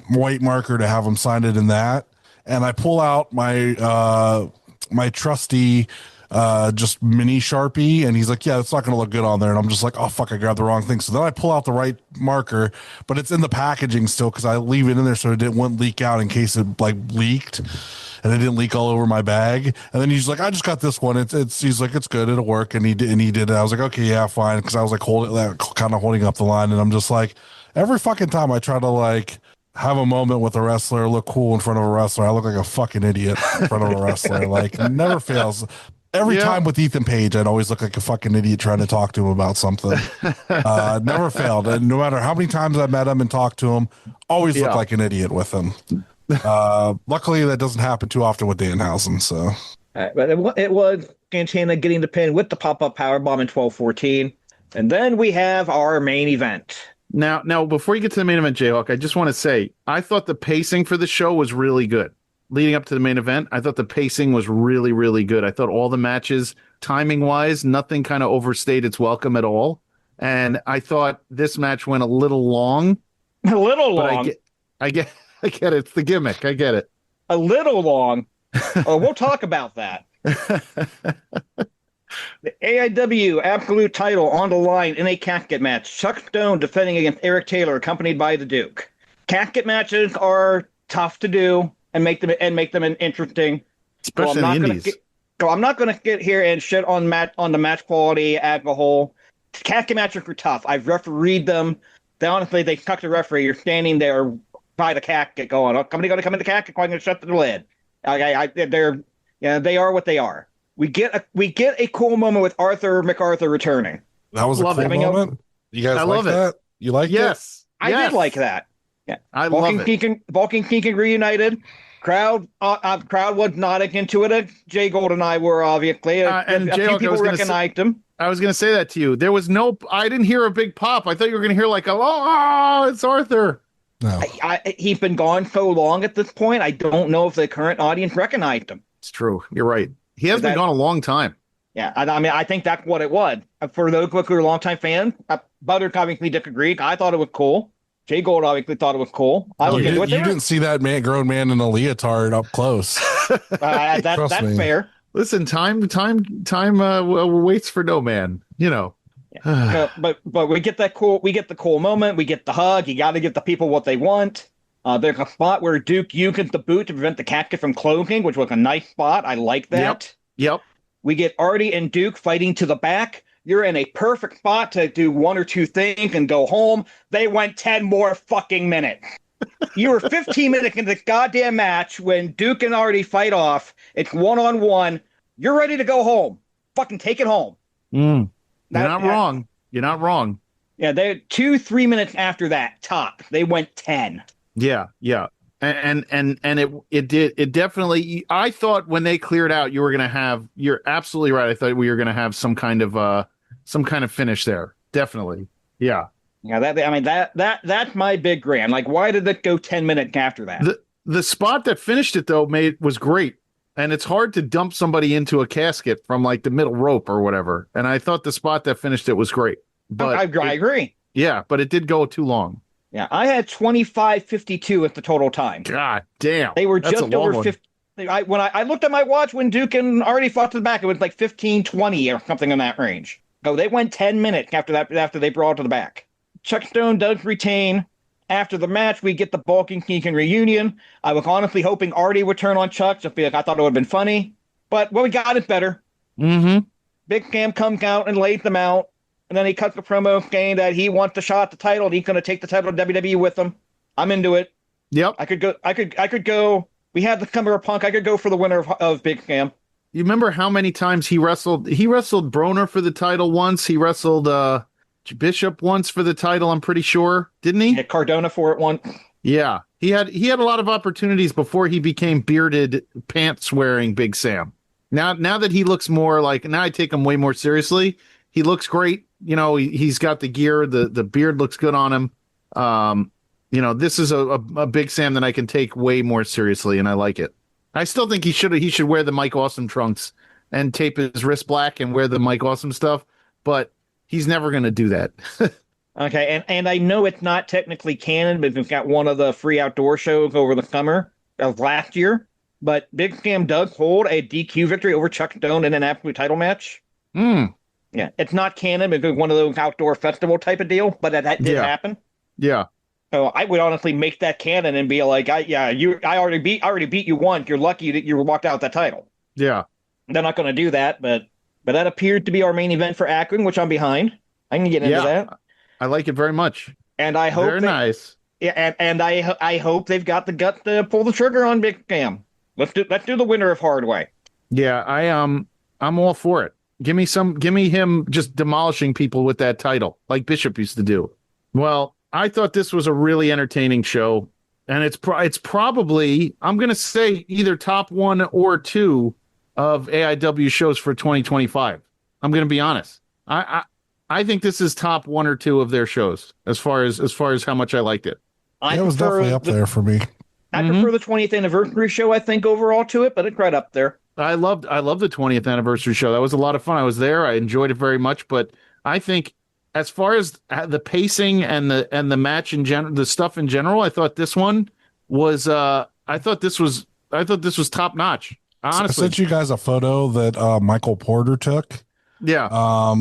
white marker to have him sign it in that, and I pull out my trusty just mini Sharpie, and he's like, yeah, it's not going to look good on there. And I'm just like, oh, fuck, I grabbed the wrong thing. So then I pull out the right marker, but it's in the packaging still because I leave it in there so it wouldn't leak out in case it like leaked and it didn't leak all over my bag. And then he's like, I just got this one. He's like, it's good. It'll work. And he did it. I was like, okay, yeah, fine. Cause I was like kind of holding up the line. And I'm just like, every fucking time I try to like have a moment with a wrestler, look cool in front of a wrestler, I look like a fucking idiot in front of a wrestler. Like never fails. Every time with Ethan Page, I'd always look like a fucking idiot trying to talk to him about something. Never failed. And no matter how many times I met him and talked to him, always look like an idiot with him. Luckily, that doesn't happen too often with Danhausen. So, but it was Santana getting the pin with the pop-up powerbomb in 12-14. And then we have our main event. Now, before you get to the main event, JHawk, I just want to say, I thought the pacing for the show was really good. Leading up to the main event, I thought the pacing was really, really good. I thought all the matches, timing-wise, nothing kind of overstayed its welcome at all. And I thought this match went a little long. A little long? I get it. It's the gimmick. I get it. A little long? Oh, we'll talk about that. The AIW Absolute title on the line in a casket match. Chuck Stone defending against Eric Taylor, accompanied by the Duke. Casket matches are tough to do and make them interesting. Especially in the indies. I'm not going to get here and shit on the match quality as a whole. Casket matches are tough. I've refereed them. They tuck the referee. You're standing there by the casket going, oh, somebody going to come in the casket, I'm going to shut the lid. They are what they are. We get a cool moment with Arthur MacArthur returning. That was a cool moment. You guys like that? You like it? Yes. I did like that. Yeah. I love it. Vulcan Keegan reunited. Crowd was nodding into it. JGold and I were obviously. And a few people recognized him. I was going to say that to you. I didn't hear a big pop. I thought you were going to hear like, oh, it's Arthur. No. He's been gone so long at this point. I don't know if the current audience recognized him. It's true. You're right. He has been gone a long time. Yeah, I mean, I think that's what it was. For those who are longtime fans, Butters obviously disagreed. I thought it was cool. JGold obviously thought it was cool. You didn't see that grown man in a leotard up close. That's fair. Listen, time waits for no man. You know. Yeah. But we get the cool moment. We get the hug. You got to give the people what they want. There's a spot where Duke uses the boot to prevent the casket from closing, which was a nice spot. I like that. Yep. We get Artie and Duke fighting to the back. You're in a perfect spot to do one or two things and go home. They went 10 more fucking minutes. You were 15 minutes into the goddamn match when Duke and Artie fight off. It's one-on-one. You're ready to go home. Fucking take it home. You're not wrong. You're not wrong. Yeah, they 2-3 minutes after that, top. They went 10. Yeah. And it definitely, I thought when they cleared out, you're absolutely right. I thought we were going to have some kind of finish there. Definitely. Yeah. Yeah. That's my big grand. Like, why did it go 10 minutes after that? The spot that finished it though was great. And it's hard to dump somebody into a casket from like the middle rope or whatever. And I thought the spot that finished it was great, but I agree. Yeah. But it did go too long. Yeah, I had 25:52 at the total time. God damn. They were just over 50. When I looked at my watch when Duke and already fought to the back, it was like 15:20 or something in that range. So they went 10 minutes after they brought to the back. Chuck Stone does retain. After the match, we get the Balkan Keegan reunion. I was honestly hoping Artie would turn on Chuck, just because I thought it would have been funny. But we got it better. Mm-hmm. Big Cam comes out and lays them out. And then he cuts the promo saying that he wants the shot at the title and he's going to take the title to WWE with him. I'm into it. Yep. I could go. We had the Summer of Punk. I could go for the winner of Big Cam. You remember how many times he wrestled? He wrestled Broner for the title once. He wrestled Bishop once for the title. I'm pretty sure, didn't he? Hit Cardona for it once. Yeah, he had a lot of opportunities before he became bearded, pants wearing Big Sam. Now that he looks more like, now I take him way more seriously. He looks great. You know, he's got the gear. The beard looks good on him. You know, this is a Big Sam that I can take way more seriously, and I like it. I still think he should wear the Mike Awesome trunks and tape his wrist black and wear the Mike Awesome stuff. But He's never going to do that. Okay, and I know it's not technically canon, but we've got one of the free outdoor shows over the summer of last year. But Big Sam does hold a DQ victory over Chuck Stone in an absolute title match. Yeah, it's not canon, but it's one of those outdoor festival type of deal, but that did happen. Yeah. So I would honestly make that canon and be like, I already beat you once. You're lucky that you walked out with that title. Yeah. They're not going to do that, but that appeared to be our main event for Akron, which I'm behind. I can get into that. I like it very much. And I hope nice. Yeah, and I hope they've got the gut to pull the trigger on Big Sam. Let's do the winner of Hardway. Yeah, I'm all for it. Give me him just demolishing people with that title, like Bishop used to do. Well, I thought this was a really entertaining show, and it's probably, I'm going to say, either top 1 or 2 of AIW shows for 2025. I'm going to be honest. I think this is top 1 or 2 of their shows as far as how much I liked it. It was definitely up there for me. I prefer the 20th anniversary show, I think, overall to it, but it's right up there. I loved the 20th anniversary show. That was a lot of fun. I was there. I enjoyed it very much, but I think as far as the pacing and the match in general, the stuff in general, I thought this one was top notch. Honestly, I sent you guys a photo that Michael Porter took. Yeah.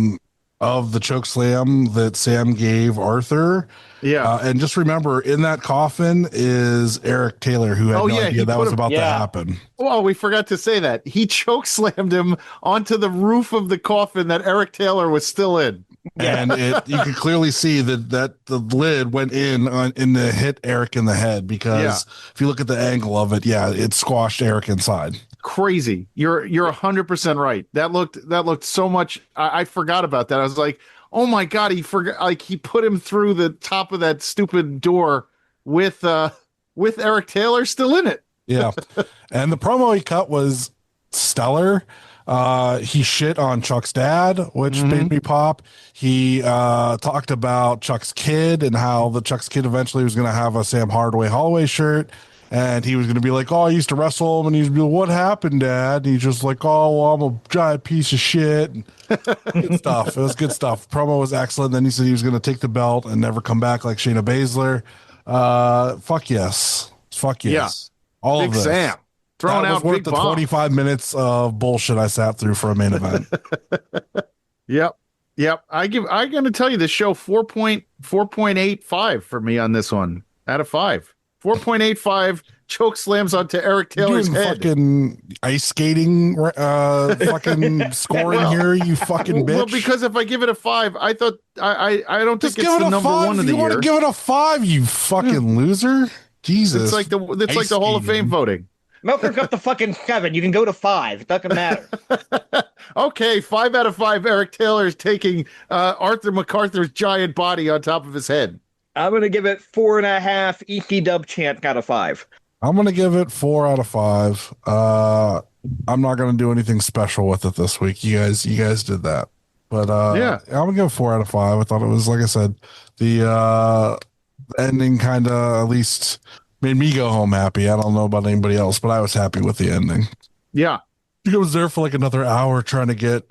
Of the choke slam that Sam gave Arthur. Yeah. And just remember, in that coffin is Eric Taylor, who had no idea that was about to happen. Well, we forgot to say that. He choke slammed him onto the roof of the coffin that Eric Taylor was still in. And you could clearly see that the lid went in the hit Eric in the head, because if you look at the angle of it, it squashed Eric inside. Crazy. You're 100% right. That looked so much. I forgot about that. I was like, oh my God, he forgot. Like, he put him through the top of that stupid door with Eric Taylor still in it. Yeah. And the promo he cut was stellar. He shit on Chuck's dad, which made me pop. He talked about Chuck's kid and how the Chuck's kid eventually was going to have a Sam Hardaway Holloway shirt. And he was going to be like, oh, I used to wrestle him. And he's like, what happened, Dad? And he's just like, oh, well, I'm a giant piece of shit. And good stuff. It was good stuff. Promo was excellent. Then he said he was going to take the belt and never come back like Shayna Baszler. Fuck yes. Fuck yes. Yeah. All Big of this. Sam. Throwing out worth big the bomb. 25 minutes of bullshit I sat through for a main event. Yep. I'm going to tell you, this show 4.85 for me on this one out of 5. 4.85 choke slams onto Eric Taylor's head. Fucking ice skating, fucking scoring here, you fucking bitch. Well, because if I give it a 5, I thought I don't just think it's the number 1 of the year. You want to give it a 5, you fucking loser? Jesus, it's like the Hall of Fame voting. Milker's up to fucking 7. You can go to 5. It doesn't matter. Okay, 5 out of 5. Eric Taylor is taking Arthur MacArthur's giant body on top of his head. I'm going to give it 4.5 EC-dub chant out of 5. I'm going to give it 4 out of 5. I'm not going to do anything special with it this week. You guys did that. But I'm going to give it 4 out of 5. I thought it was, like I said, the ending kind of at least made me go home happy. I don't know about anybody else, but I was happy with the ending. Yeah. I was there for like another hour trying to get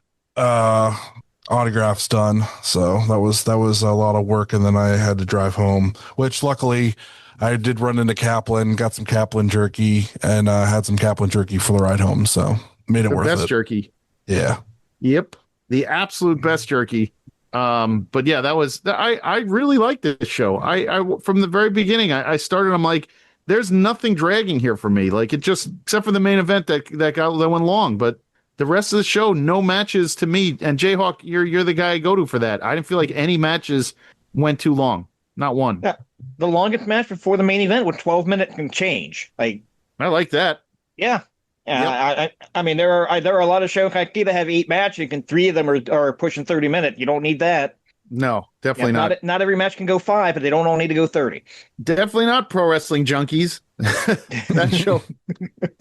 autographs done, so that was a lot of work, and then I had to drive home, which luckily I did run into Kaplan, got some Kaplan jerky, and had some Kaplan jerky for the ride home, so made it worth it. Best jerky. Yeah. Yep. The absolute best jerky. But yeah, I really liked this show. I from the very beginning, I started, I'm like, there's nothing dragging here for me. Like, it just, except for the main event that went long, but the rest of the show, no matches to me. And JHawk, you're the guy I go to for that. I didn't feel like any matches went too long. Not one. Yeah. The longest match before the main event was 12 minutes and change. I like that. Yeah. Yep. I mean, there are a lot of shows like that have 8 matches, and 3 of them are pushing 30 minutes. You don't need that. No, definitely not. Not every match can go 5, but they don't all need to go 30. Definitely not Pro Wrestling Junkies. That show,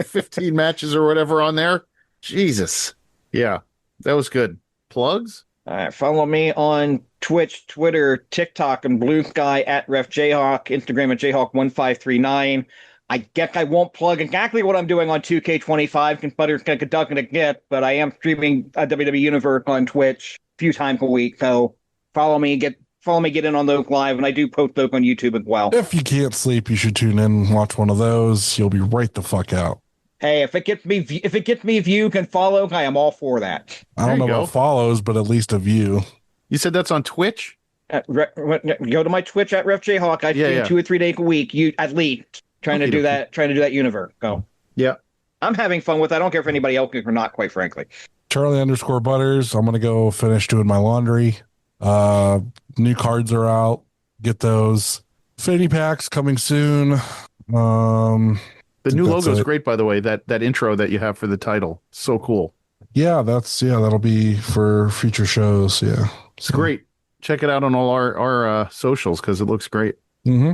15 matches or whatever on there. Jesus. Yeah, that was good. Plugs? All right, follow me on Twitch, Twitter, TikTok, and Blue Sky at RefJHawk, Instagram at JHawk1539. I guess I won't plug exactly what I'm doing on 2K25 because Butter's going to conduct it again, but I am streaming WWE Universe on Twitch a few times a week, so Follow me, get in on Logan Live, and I do post Logan on YouTube as well. If you can't sleep, you should tune in and watch one of those. You'll be right the fuck out. Hey, if it gets me view and follow, I am all for that. I don't know what follows, but at least a view. You said that's on Twitch? Go to my Twitch at Ref JHawk. I stream 2 or 3 days a week. You at least trying to do that universe. Go. Yeah. I'm having fun with it. I don't care if anybody else is or not, quite frankly. Charlie_Butters. I'm gonna go finish doing my laundry. New cards are out. Get those. Fanny packs coming soon. The new logo is great, by the way. That intro that you have for the title, so cool. Yeah, that'll be for future shows. Yeah, it's great. Check it out on all our socials because it looks great. Mm-hmm.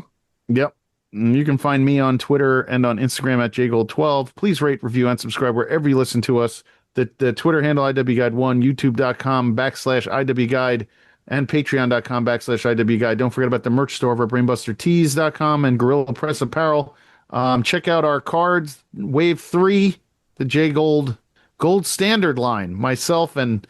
Yep. You can find me on Twitter and on Instagram at JGold12. Please rate, review, and subscribe wherever you listen to us. The Twitter handle IWGuide1, YouTube.com/IWGuide, and Patreon.com/IWGuide. Don't forget about the merch store over at BrainbusterTees.com and Gorilla Press Apparel. Check out our cards, Wave 3, the JGold Gold Standard line. Myself and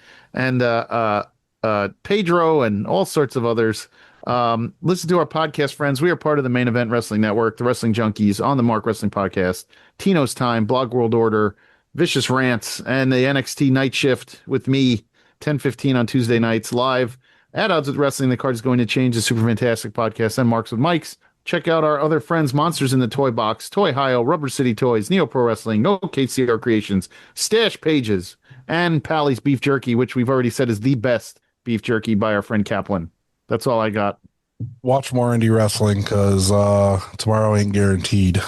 Pedro and all sorts of others. Listen to our podcast friends. We are part of the Main Event Wrestling Network, the Wrestling Junkies, On the Mark Wrestling Podcast, Tino's Time, Blog World Order, Vicious Rants, and the NXT Night Shift with me, 10:15 on Tuesday nights, live at Odds with Wrestling. The card is going to change. The Super Fantastic Podcast and Marks with Mikes. Check out our other friends, Monsters in the Toy Box, Toy Hio, Rubber City Toys, Neo Pro Wrestling, No KCR Creations, Stash Pages, and Pally's Beef Jerky, which we've already said is the best beef jerky by our friend Kaplan. That's all I got. Watch more indie wrestling because tomorrow ain't guaranteed.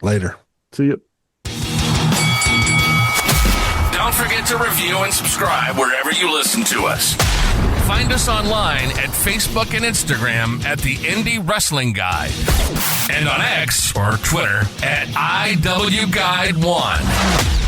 Later. See you. Don't forget to review and subscribe wherever you listen to us. Find us online at Facebook and Instagram at the Indie Wrestling Guide, and on X or Twitter at IWGuide1.